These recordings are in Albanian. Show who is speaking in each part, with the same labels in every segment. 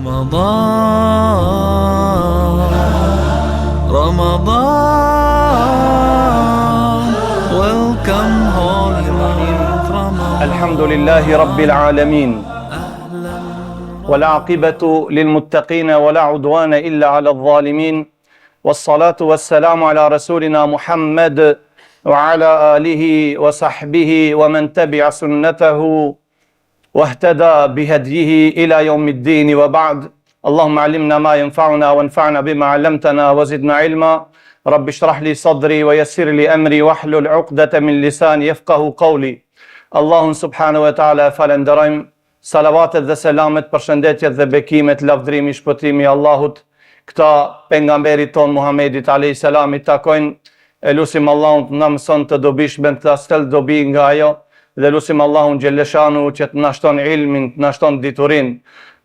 Speaker 1: Ramadan, welcome holy month Ramadan.
Speaker 2: Alhamdulillahi Rabbil Alamin. والعاقبة للمتقين ولا عدوان إلا على الظالمين والصلاة والسلام على رسولنا محمد وعلى آله وصحبه ومن تبع سنته واهتدى بهديه إلى يوم الدين وبعد. اللهم علمنا ما ينفعنا وانفعنا بما علمتنا وزدنا علما. رب اشرح لي صدري ويسر لي أمري واحلل عقدة من لساني يفقه قولي. Allahun subhanahu wa ta'ala falenderojmë. Salavatet dhe selamet, përshëndetjet dhe bekimet, lavdrimi, shpëtimi Allahut, këta pejgamberit ton Muhammedit alayhis salam i takojnë. Lutim Allahun të na mëson të dobishme, të astel dobi nga ajo, dhe lutim Allahun xhelleshanu që të na shton ilmin, të na shton diturinë.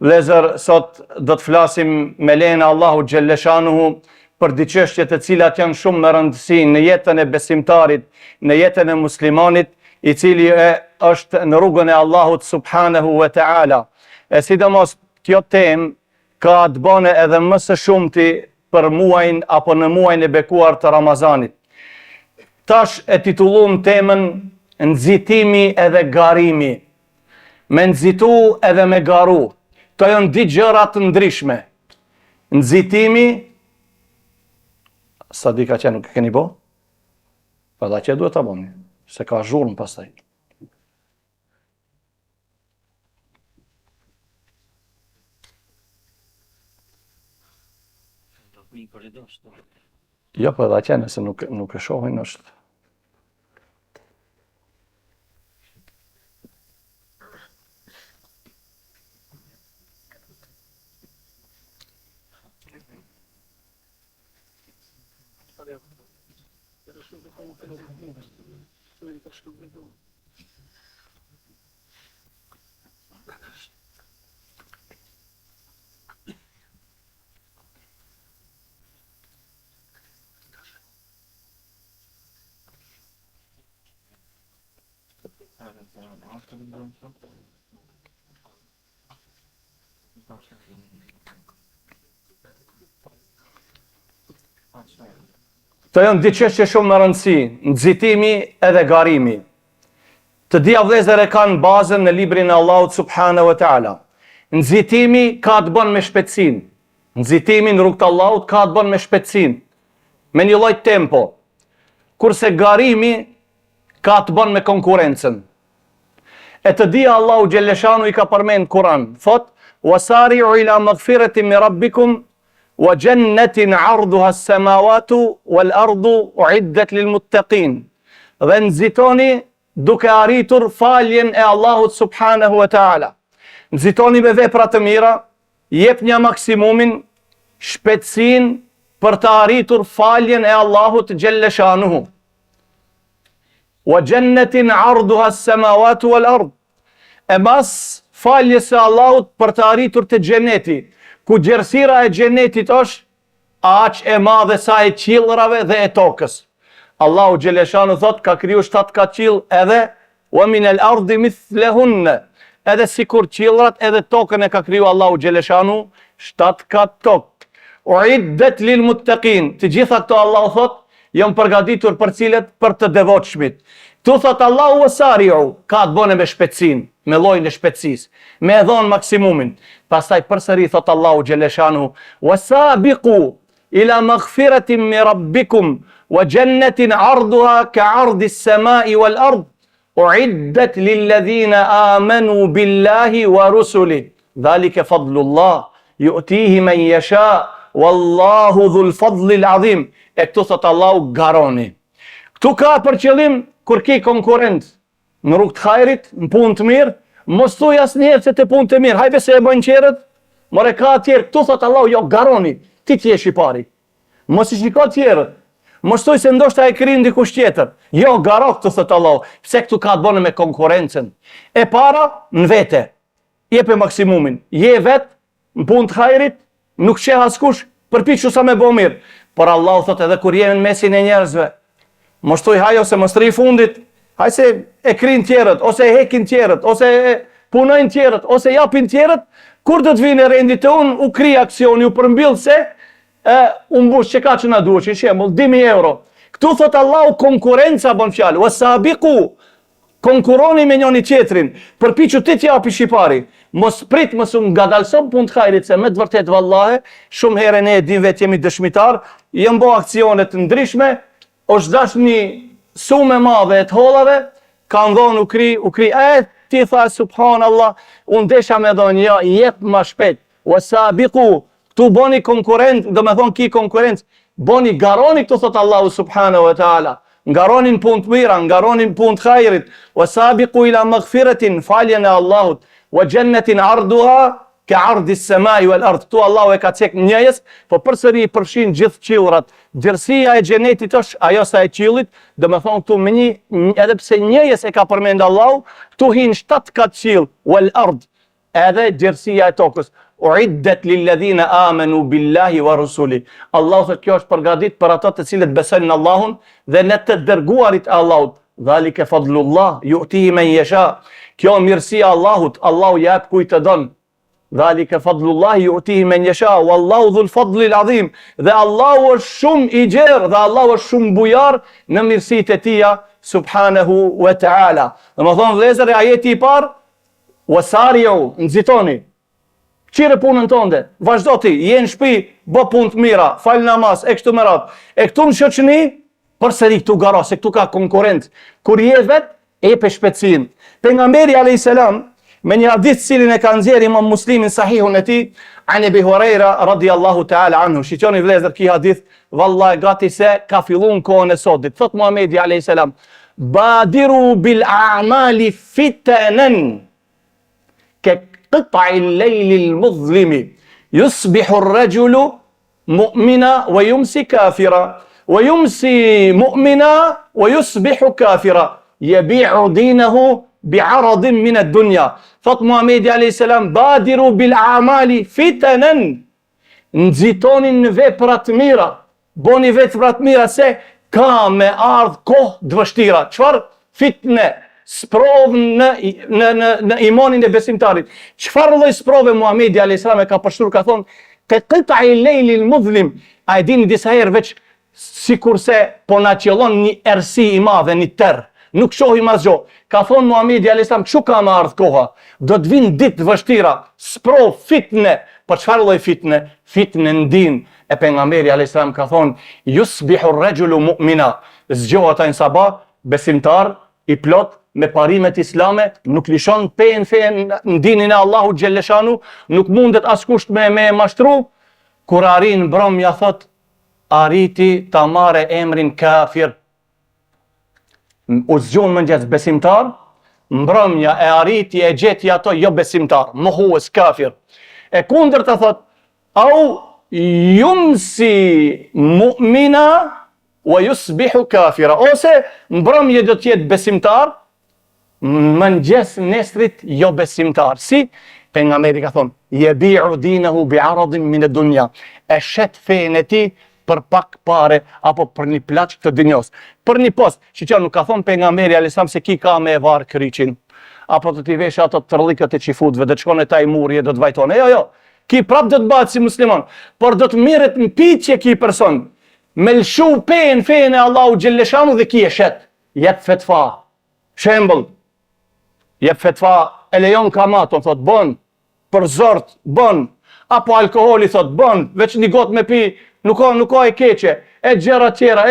Speaker 2: Vëllezër, sot do të flasim me lejen e Allahut xhelleshanu për di çështje të cilat janë shumë me rëndësi në jetën e besimtarit, në jetën e muslimanit, i cili është në rrugën e Allahut subhanahu wa ta'ala. E sidomos kjo temë ka të bëne edhe më së shumti për muajin apo në muajin e bekuar të Ramazanit. Tash e titullum temën nxitimi edhe garimi. Me nxitu edhe me garu. Këto janë dy gjëra të ndryshme. Nxitimi, sa di ka që nuk e keni bo? Pa da që duhet ta bëni. Se ka zhurmë pastaj. Jo, po edhe që nëse nuk e shohin është. Të janë dy çështje shumë me rëndësi, nxitimi edhe garimi. Të dia vëllezër e kanë bazën në librin e Allahut subhanahu wa ta'ala. Nxitimi ka të bën me shpejtësinë. Nxitimi në rrugt të Allahut ka të bën me shpejtësinë, me një lloj tempo. Kurse garimi ka të bën me konkurrencën. E të dia Allahu xhelleshanu i ka përmend Kur'an, thot: "Wasari'u ila maghfiratin min rabbikum wa jannatin 'arduha as-samawati wal ardu u'iddat lil muttaqin." Dhe nxitoni duke arritur faljen e Allahut subhanahu wa ta'ala. Nxitoni me vepra të mira, jepni maksimumin, shpejtësinë për të arritur faljen e Allahut xhelleshanuhu. Wa jannatin 'arduha as-samawati wal ard. E mas faljes e Allahut për të arritur të xheneti, ku gjerësira e xhenetit është aq e madhe sa e qiellrave dhe e tokës. Allahu xheleshanu thot ka kriju 7 kat qiell edhe wa min al-ardi mithlahun. Edhe sikur qiellrat edhe tokën e ka kriju Allahu xheleshanu 7 kat tokë. Uiddat lil muttaqin. Të gjitha këto Allahu thot janë përgatitur për cilët? Për të devotshmit. Tu thot Allahu wasari'u, ka të bëne me shpejtësinë, me llojin e shpejtësisë, me e dhon maksimumin. Pastaj përsëri thot Allahu xheleshanu: "Wasabiqu ila maghfiratin min rabbikum wa jannatin 'arduha ka'ardi as-sama'i wal ard u'iddat lil ladhina amanu billahi wa rusulihi dhalika fadlullah yu'tihi man yasha wallahu dhul fadlil azim." E këtu thot Allahu garoni. Këtu ka për qëllim kur ki konkurrent në rrugë të hajrit, në punë të mirë, mos thuj asnjëherë se të punë të mirë, hajde se e bën qerët, more ka tjerë. Këtu thot Allahu jo garoni, ti t'jesh i pari. Mos i shiko tjerët. Mos thuj se ndoshta e krin dikush tjetër. Jo, garo këtu thot Allahu, pse këtu ka të bënë me konkurrencën. E para në vete. Jepe maksimumin. Je vet në punë të hajrit, nuk sheh askush, përpiqu sa me bë mirë. Por Allahu thot edhe kur jemi në mesin e njerëzve, mos thuj haj ose mos rri fundit, haj se e krin tjerët, ose e hekin tjerët, ose e punojnë tjerët, ose japin tjerët, Kur do të vinë rendit të unë, u kri aksioni, u përmbyll se u mbush që ka që na duhet, shembull 2.000 euro. Këtu thot Allahu konkurenca bën fjalë. Wasabiqu, konkuroni me njëri tjetrin. Përpiqu ti t'japi shqipari. Mos prit mos u ngadalson punë të hajrit, se me të vërtet vallahe, shumë herë ne e dim vetë jemi dëshmitar, jam bë aksione të ndryshme, është dash një sumë e madhe të hollave, kanë dhënë u kri, ti tha subhanallah, unë desha me dhënë, ja, jep më shpejt. Wasabiqu, tu boni konkurrent, do me thonë ki konkurrencë, boni garoni këtu thot Allahu subhanahu wa ta'ala. Ngaronin punë të mira, ngaronin punë të hajrit. Wasabiqu ila maghfiratin, faljen e Allahut, wa jannatin arduha ka ardi as-samai wal ard. Tu Allahu e ka cek njëjës, po përsëri i përfshin gjithë qiellrat. Gjerësia e xhenetit është ajo sa e qiellit, do me thonë këtu me një, edhe pse njëjës e ka përmend Allahu, këtu hin 7 kat qiell, wal ard, edhe gjerësia e tokës. Uiddet lilladhina amanu billahi wa rusuli. Allahu thotë kjo është përgatitur për ata të cilët besojnë në Allahun dhe në të dërguarit e Allahut. Dhalika fadlullah yu'tihi man yasha. Kjo mirësia e Allahut, Allahu jep kujt të don. Dhalika fadlullah yu'tihi man yasha wallahu dhul fadli al-azim. Dhe Allahu është shumë i gjerë dhe Allahu është shumë bujar në mirësitë e tija subhanahu wa ta'ala. Domethënë vëllezër, ajeti i parë, wasari'u, nxitoni. Qire punën tënde, vazhdo ti, je në shtëpi, bë punë të mira, fal namaz, e kështu me radhë. E këtu në shoqëni, përsëri këtu garo, se këtu ka konkurrent. Kur je vet, e pe shpejtësinë. Pejgamberi alayhis salam, me një hadith cilin e ka nxjerrë Imam Muslimin sahihun e tij, an Abi Huraira radhiyallahu ta'ala anhu. Shiqoni vëllezër, ky hadith, vallahi gati se ka filluar kohën e sotit. Thot Muhamedi alayhis salam, badiru bil a'mali fitanan. قطع الليل المظلم يصبح الرجل مؤمنا ويمسي كافرا ويمسي مؤمنا ويصبح كافرا يبيع دينه بعرض من الدنيا. Thot Muhamedi alayhis salam, badiru bil a'mali fitanan, nxitonin në vepra të mira, boni vepra të mira se ka me ardh kohë të vështira. Çfarë fitne? Sprov në imanin e besimtarit. Çfarë lloj sprove Muhamedi alayhis salam e ka përshkruar, ka thonë te qita'i al-layli al-mudhlim. A e dini disa herë veç sikurse po na qellon një errësi i madhe, një terr. Nuk shohim asgjë. Ka thonë Muhamedi alayhis salam, çu ka më ardh koha, do të vinë ditë të vështira, sprov, fitne. Po çfarë lloj fitne? Fitne në din. E pejgamberi alayhis salam ka thonë, yusbihu ar-rajulu mu'mina. Zgjohet ai në sabah, besimtar i plot me parimet islame, nuk lishon fen në dinin e Allahu xhelleshanu, nuk mundet askush me mashtru. Kur arin mbrëmja thot, arriti ta marrë emrin kafir. U zgjon mëngjes besimtar, mbrëmja e arriti e gjeti ato jo besimtar, mohues kafir. E kundërta thot, au yumsi mu'mina wa yusbihu kafira. Ose mbrëmje do të jetë besimtar, mëngjes nesrit jo besimtar. Si? Pejgamberi ka thonë, yabi'u dinahu bi'aradin min ad-dunya. E shet fen e tij për pak pare apo për një plaç të dinjos. Për një post, që nuk ka thonë pejgamberi alayhis salam se ki ka me var kryqin, apo të t'i vesh ato tërllikët e qifutëve, do të shkon e taj murje, do të vajtone. Jo. Ki prap do të bëhet si musliman, por do të mirret në pitje ki person. Me lshu fen e Allahu xhelleshanu dhe ki e shet. Jep fetfa. Shembull, jep fetfa, e lejon kamaton, thot, bon, për zort, bon, apo alkoholi, thot, bon, veç një got me pi, nuk ka e keqe, e gjera tjera,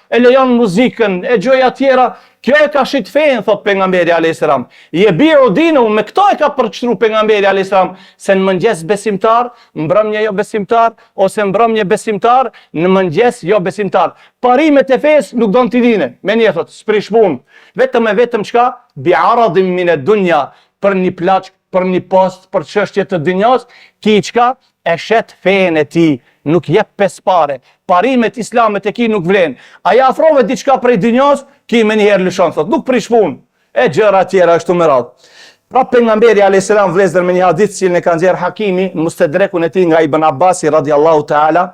Speaker 2: e lejon muzikën, e gjoja tjera, kjo e ka shit fen, thot pejgamberi alayhis salam. Yabi'u dinahu, me këto e ka përçtru pejgamberi alayhis salam, se në mëngjes besimtar, mbrëmje jo besimtar, ose mbrëmje besimtar, në mëngjes jo besimtar. Parimet e fesë nuk don t'i dine, me një thot, s'prish punë, vetëm çka? Bi'aradin min ad-dunya, për një plaç, për një post, për çështje të dinjos, ki çka? E shet fen e ti, nuk jep pespare. Parimet islamet e ki nuk vlen. A ja afrove diçka prej dinjos, ki me njëherë lëshon, thot, nuk prish punë. E gjëra tjera ashtu me radhë. Pra pejgamberi alayhis salam vlezër me një hadith cilin e ka nxjerr Hakimi, Mustadrekun e tij nga Ibn Abbasi radhiyallahu ta'ala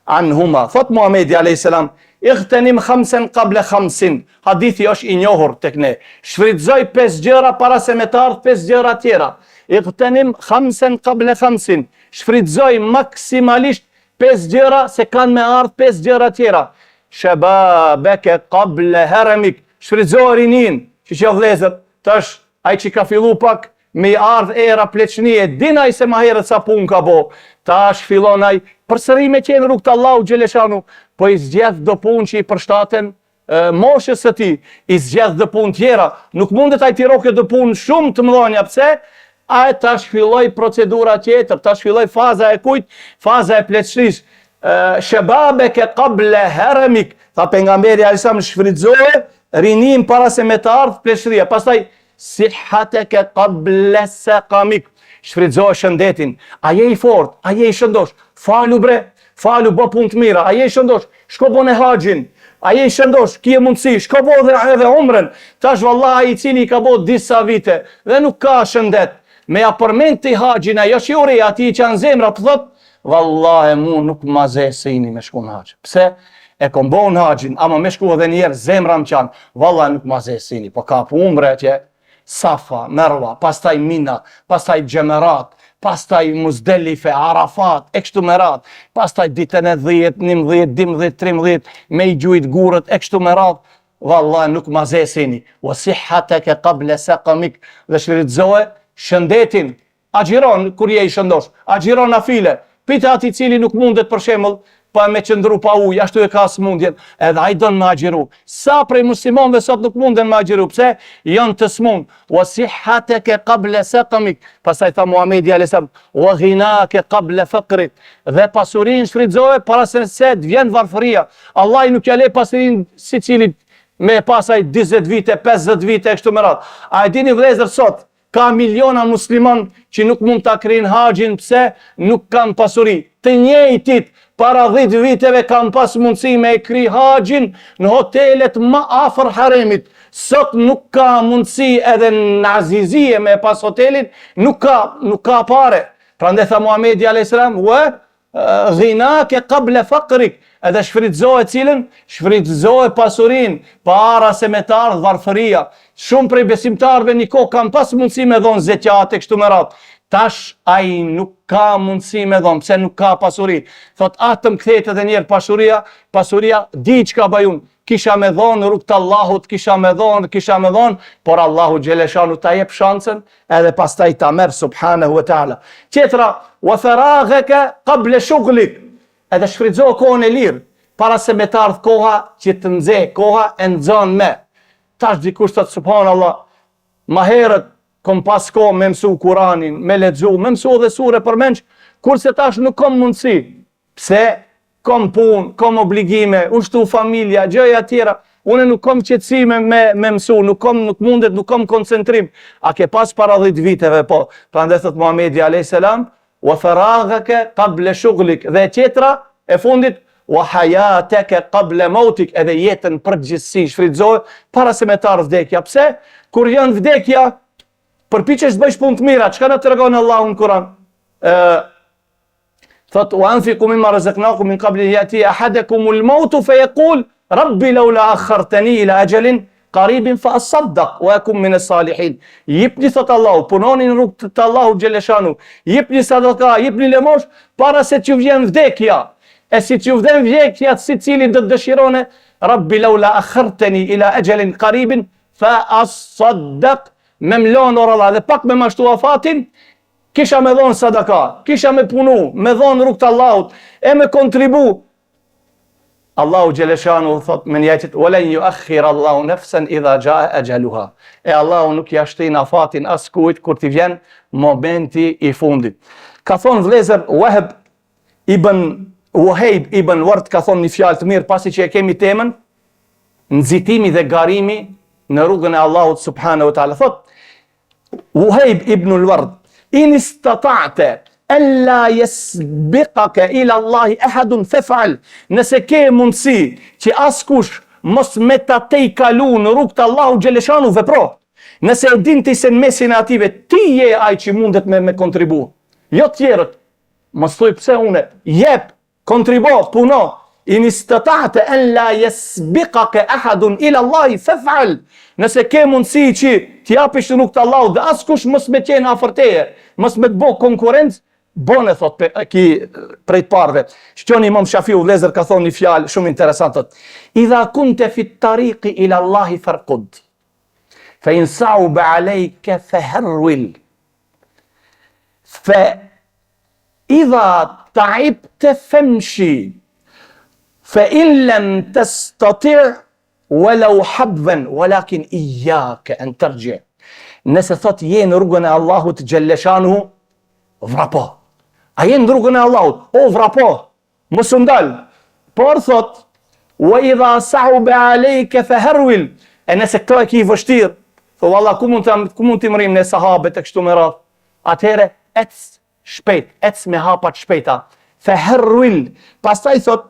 Speaker 2: anhuma. Thot Muhamedi alayhis salam, ightanim khamsan qabla khamsin. Hadithi është i njohur tek ne. Shfrytëzoj 5 gjëra para se me të ardh 5 gjëra tjera. iqtanim khamsan qabla khamsin. Shfrytëzoj maksimalisht 5 gjëra se kanë me ardhë 5 gjëra tjera. Shababeke qabla haramik. Shfrytëzoj rinin, që vëllezër, tash ai që ka fillu pak me i ardhë era pleçnie, dinaj se ma herët sa pun ka bo, tash fillon ai përsëri me qenë rrugt Allahu xheleshanu, po i zgjedh do punë që i përshtaten moshës së tij, i zgjedh do punë tjera, nuk mundet ai t'i roke do punë shumë të mëdha, pse? Ai tash filloi procedura tjetër, tash filloi faza e kujt? Faza e pleçnisë. Shababeke qabla haramik, tha pejgamberi alayhisalam, shfrytëzoje rinin para se me të ardhë pleçria. Pastaj sihateke qabla saqamik. Shfrytëzoje shëndetin. A je i fort, a je i shëndosh, falu bre, falu bë punë të mira, a je i shëndosh, shko bën e haxhin, a je i shëndosh, kje mundësi, shko bë edhe umrën. Tash vallahi i cili ka bë disa vite dhe nuk ka shëndet, me ja përmend të haxhin, ajo shiuri ati që në zemra të thot, vallahi mu nuk ma zesini me shku në haxh. Pse? E kom bo në haxhin, ama me shku edhe njerë zemra më qanë, vallahi nuk ma zesini, po ka për umre që Safa, Merwa, pastaj Mina, pastaj Gjemerat, pastaj Muzdelife, Arafat, e kështu me radhë, pastaj ditën e 10, 11, 12, 13, me i gjujt gurët, e kështu me radhë, vallahi nuk ma zesini. Wa sihateke qabla saqamik, dhe shfrytëzoje shëndetin, agjiron kur je i shëndosh, agjiron nafile, pita ati cili nuk mundet për shembull, pa me qëndru pa ujë, ashtu e ka smundjen, edhe ai don me agjiru. Sa prej muslimanëve sot nuk munden me agjiru, pse? Janë të smund. Wa sihateke qabla saqamik. Pastaj tha Muhamedi alayhis salam, wa ghinake qabla faqrik. Dhe pasurinë shfrytëzoje para se të vjen varfëria. Allah nuk ja le pasurinë sicilit me pasaj 20 vite, 50 vite e kështu me radhë. A e dini vëllezër sot? Ka miliona musliman që nuk mund ta kryejnë haxhin, pse? Nuk kanë pasuri. Të njëjtit para 10 viteve kanë pas mundësi me e kry haxhin në hotelet më afër haremit. Sot nuk ka mundësi edhe në Azizie me pas hotelin, nuk ka pare. Prandaj tha Muhamedi alayhis salam, wa ghinake qabla faqrik. Edhe shfrytëzoje cilën? Shfrytëzoje pasurin para se me të ardhë varfëria. Shumë prej besimtarëve një kohë kanë pas mundësi me dhonë zeqate kështu me radhë. Tash ai nuk ka mundësi me dhonë, pse nuk ka pasuri. Thot atëm kthehet edhe njerë pasuria di çka bajun. Kisha me dhonë rrugt Allahut, kisha me dhonë, por Allahu xheleshanu ta jep shansën edhe pastaj ta merr subhanahu wa taala. Tjetra, wa faraghaka qabla shughlik. Edhe shfrytëzo kohën e lirë para se me të ardhë koha që të nxe, koha e nxon me. Tash dikush thot subhanallah, ma herët kom pas kohë me mësu Kuranin, me lexu, me mësu dhe sure për menç, kurse tash nuk kom mundësi. Pse? Kom punë, kom obligime, ushtu familja, gjëja tjera. Unë nuk kom qetësime me mësu, nuk mundet, nuk kom koncentrim. A ke pas para 10 viteve, po. Prandaj thot Muhamedi alayhis salam, wa faraghaka qabla shughlik. Dhe tjetra e fundit, wa hayataka qabla mautik. Edhe jetën përgjithësi shfrytëzoje para se me të ardhë vdekja. Pse? Kur janë vdekja, përpiqesh të bësh punë të mira. Çka na tregon Allahu në Kur'an? Thot, wa anfiqu mimma razaqnakum min qabli yati ahadakumul maut fa yaqul rabbi laula akhartani ila ajalin qaribin fa asaddaq wa akum min as-salihin. Jepni thot Allahu, punoni në rrugt të Allahut xheleshanu. Jepni sadaka, jepni lemosh para se të vjen vdekja. E si të vjen vdekja, secili do të dëshirone, rabbi laula akhartani ila ajalin qaribin fa asaddaq, me mlon oralla dhe pak me mashtu afatin, kisha me dhonë sadaka, kisha me punu, me dhonë rrugt Allahut, e me kontribu. Allahu xheleshanu thot me njetit, "Walan yuakhir Allahu nafsan idha jaa ajaluha." E Allahu nuk ja shtin afatin as kujt kur t'i vjen momenti i fundit. Ka thonë vëllezër Wahib ibn Ward ka thonë një fjalë të mirë pasi që e kemi temën nxitimi dhe garimi në rrugën e Allahut subhanahu wa taala. Thot Wahib ibn Ward, in istata'ta alla yasbiqaka ila Allahi ahadun faf'al. Nëse ke mundësi që askush mos me ta tej kalu në rrugt të Allahut xheleshanu, vepro. Nëse e din ti se në mesin e ative ti je ai që mundet me kontribu, jo tjerët. Mos thuj pse une, jep, kontribo, puno. in istata'ta an la yasbiqaka ahadun ila Allah faf'al. Nëse ke mundësi që t'japish rrugë të Allahut dhe askush mos me qenë afër teje, mos me të bëj konkurrencë, bone thot ki prej të parëve. Shqoni Imam Shafiu vëllezër ka thonë një fjalë shumë interesante. Idha kunta fi at-tariqi ila Allah farqud. Fa in sa'uba 'alayka faharwil. Fa idha ta'ibta famshi. Fa in lam tastati' walau habwan walakin iyyaka an tarji'. Nëse thot je në rrugën e Allahut xhalleshanuhu, vrapo. A jenë në rrugën e Allahut, o vrapo, mos u ndal. Por thot, wa idha sa'uba 'alayka faharwil. E nëse këto e ki vështirë, thot valla ku mund t'i mërim në sahabët e kështu me radhë. Atëherë ec shpejt, ec me hapat shpejta. Faharwil. Pastaj thot,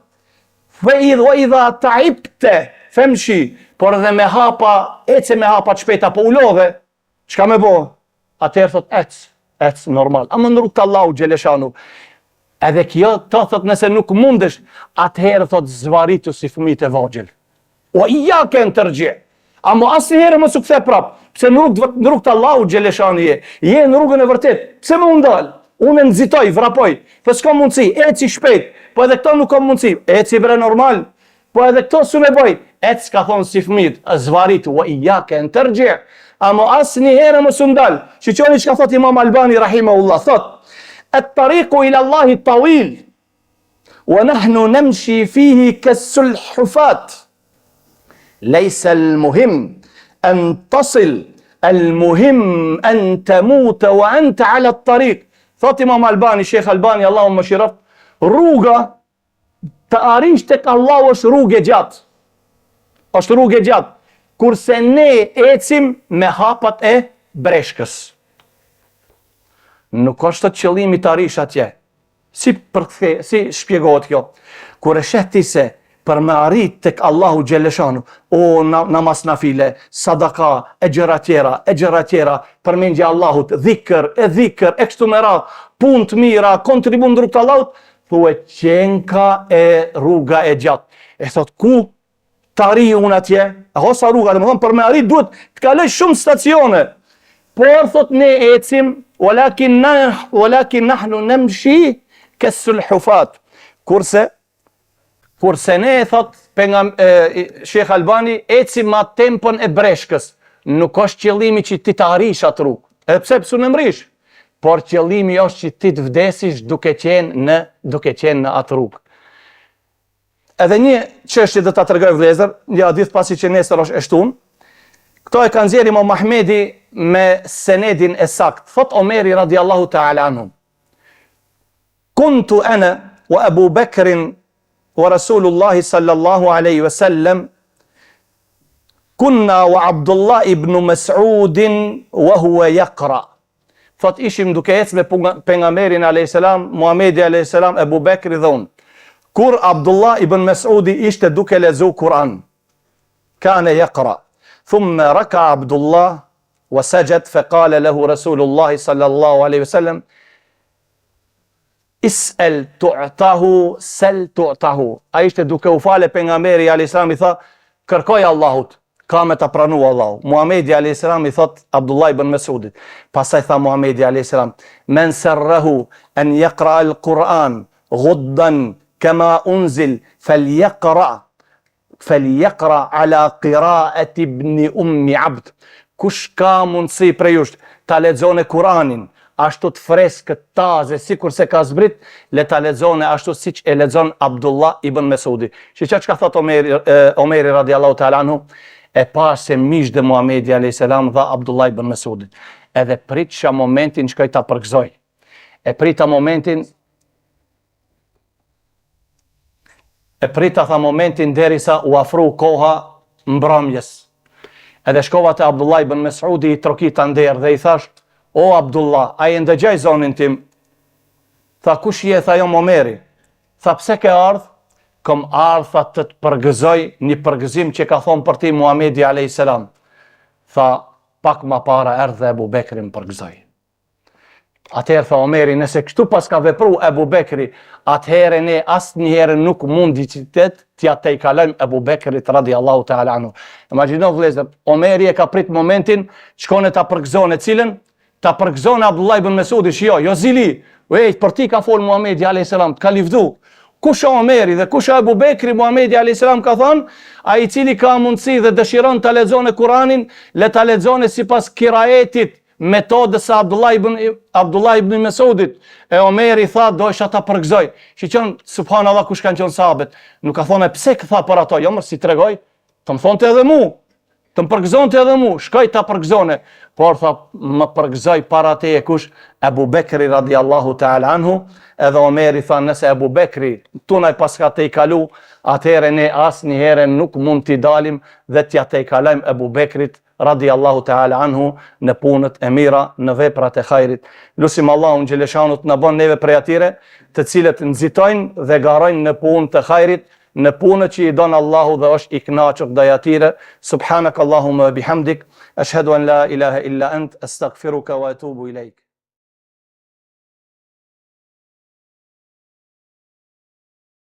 Speaker 2: wa idha ta'ibta famshi. Por edhe me hapa, ece me hapat shpejta, po u lodhe, çka me bo? Atëherë thot ec normal. Ama në rrugë të Allahu xheleshanu. Edhe kjo thot nëse nuk mundesh, atëherë thot zvaritu si fëmijët e vogël. O iyyaka an tarji'. Ama asnjëherë mos u kthe prap. Pse në rrugë të Allahu xheleshanu je në rrugën e vërtet. Pse më ndal? Unë nxitoj, vrapoj. Po s'ka mundsi, eci shpejt. Po edhe këto nuk ka mundsi. Eci bre normal. Po edhe këto s'u me bëj. Ec ka thonë si fëmijët, zvaritu wa iyyaka an tarji'. Ama asnjëherë mos u ndal. Shiqoni çka thot Imam Albani rahimahullah, thot: "At-tariqu ila Allahi tawil wa nahnu namshi fihi kas-sulhufat. Laysa al-muhim an tasil, al-muhim an tamuta wa anta ala at-tariq." Thot Imam Albani, Sheikh Albani, Allahumma shiraf, rruga të arish tek Allahu është rrugë e gjatë. Është rrugë e gjatë. Kurse ne ecim me hapat e breshkës. Nuk është të qëllimi të arish atje. Si shpjegohet kjo? Kur e sheh ti se për me arrit tek Allahu xheleshanu, o namaz nafile, sadaka, e gjëra tjera, përmendje Allahut, dhikr, e kështu me radhë, punë të mira, kontribum në rrugë të Allahut, thuhet qenka e rruga e gjatë. E thot ku tari unë atje, e hosa rruga, dhe më thonë për me arrit duhet të kaloj shumë stacione. Por thot ne ecim, walakin nahnu namshi kas-sulhufat. Kurse ne thot Sheikh Albani ecim ma tempon e breshkës. Nuk është qëllimi që ti të arish atë rrugë. Edhe pse psu në mrish. Por qëllimi është që ti të vdesish duke qenë në atë rrugë. Edhe një çështje do ta tregoj vëllezër, një hadith pasi që nesër është e shtunë. Këto e kanë nxjerrë Imam Ahmedi me senedin e sakt. Thot Omeri radiallahu ta'ala anhu: "Kuntu ana wa Abu Bakr wa Rasulullah sallallahu alaihi wasallam kunna wa Abdullah ibn Mas'ud wa huwa yaqra." Thot ishim duke ecë me pejgamberin alayhis salam, Muhamedi alayhis salam, Abu Bekri dhe unë. Kur Abdullah ibn Mas'udi ishte duke lexu Kur'an. Kana yaqra. Thumma raka Abdullah wa sajad fa qala lahu Rasulullah sallallahu alaihi wasallam: "Is'al tu'tahu, sal tu'tahu." Ai ishte duke u falë pejgamberi alayhis salam i tha: "Kërkoj Allahut, ka me ta pranu Allahu." Muhamedi alayhis salam i thot Abdullah ibn Mas'udit. Pastaj tha Muhamedi alayhis salam: "Men sarrahu an yaqra al-Qur'an ghuddan kama unzil falyaqra ala qira'ati ibn ummi abd." Kush ka mundësi prej jush ta lexone Kur'anin ashtu të freskët taze, sikur se ka zbrit, le ta lexone ashtu siç e lexon Abdullah ibn Mas'udi. Shiqja çka thot Omeri radiallahu ta'ala anhu, e pa se mish dhe Muhamedi alayhis salam dha Abdullah ibn Mas'udit. Edhe pritësha momentin që ta përgëzoj. E prita tha momentin derisa u afru koha mbrëmjes. Edhe shkova te Abdullah ibn Mas'udi i trokita nder dhe i thash: "O Abdullah, a e ndëgjoj zonin tim?" Tha: "Kush je?" Tha: "Jo Omeri." Tha: "Pse ke ardh?" "Kom ardh tha të përgëzoj një përgëzim që ka thonë për ti Muhamedi alayhis salam." Tha: "Pak ma para erdhe Abu Bekri më përgëzoj." Atëherë tha Omeri, nëse kështu pas ka vepru Ebu Bekri, atëherë ne asnjëherë nuk mundi që t'ja te i kalojmë Ebu Bekrit radiallahu ta'ala anhu. Imagjino vëllezër, Omeri e ka prit momentin, shkone ta përgëzone cilën? Ta përgëzone Abdullah ibn Mesudi, jo zili, për ti ka folë Muhamedi a.s. t'ka livdu. Kusha Omeri dhe kusha Ebu Bekri, Muhamedi a.s. ka thonë, a i cili ka mundësi dhe dëshiron të lexone Kuranin, le ta lexone sipas kirajetit, metodës së Abdullah ibn Mesudit. E Omeri tha, do isha ta përgëzoj. Shiqon, subhanallah, kush kanë qenë sahabët. Nuk ka thonë, pse këtha për ato? Jo, mërë si tregoj, të më thonë të edhe mu, të më përgëzon të edhe mu, shkoj ta përgëzone. Por tha, më përgëzoj para te e kush? Ebu Bekri radiallahu ta'ala anhu. Edhe Omeri tha, nëse Ebu Bekri tunaj paska te i kalu, atëhere ne asë njëhere nuk mund t'i dalim dhe t'ja te i kalajmë Ebu Bekrit radiallahu ta'ala anhu në punët e mira, në veprat e hajrit. Lusim Allahun Gjeleshanut në bon neve prej atire, të cilët nëzitojnë dhe garojnë në punë të hajrit, në punët që i donë Allahu dhe është i knaqër dhe atire. Subhanak Allahumma bihamdik, ashhadu an la ilaha illa ant, astaghfiruka wa atubu ilaik.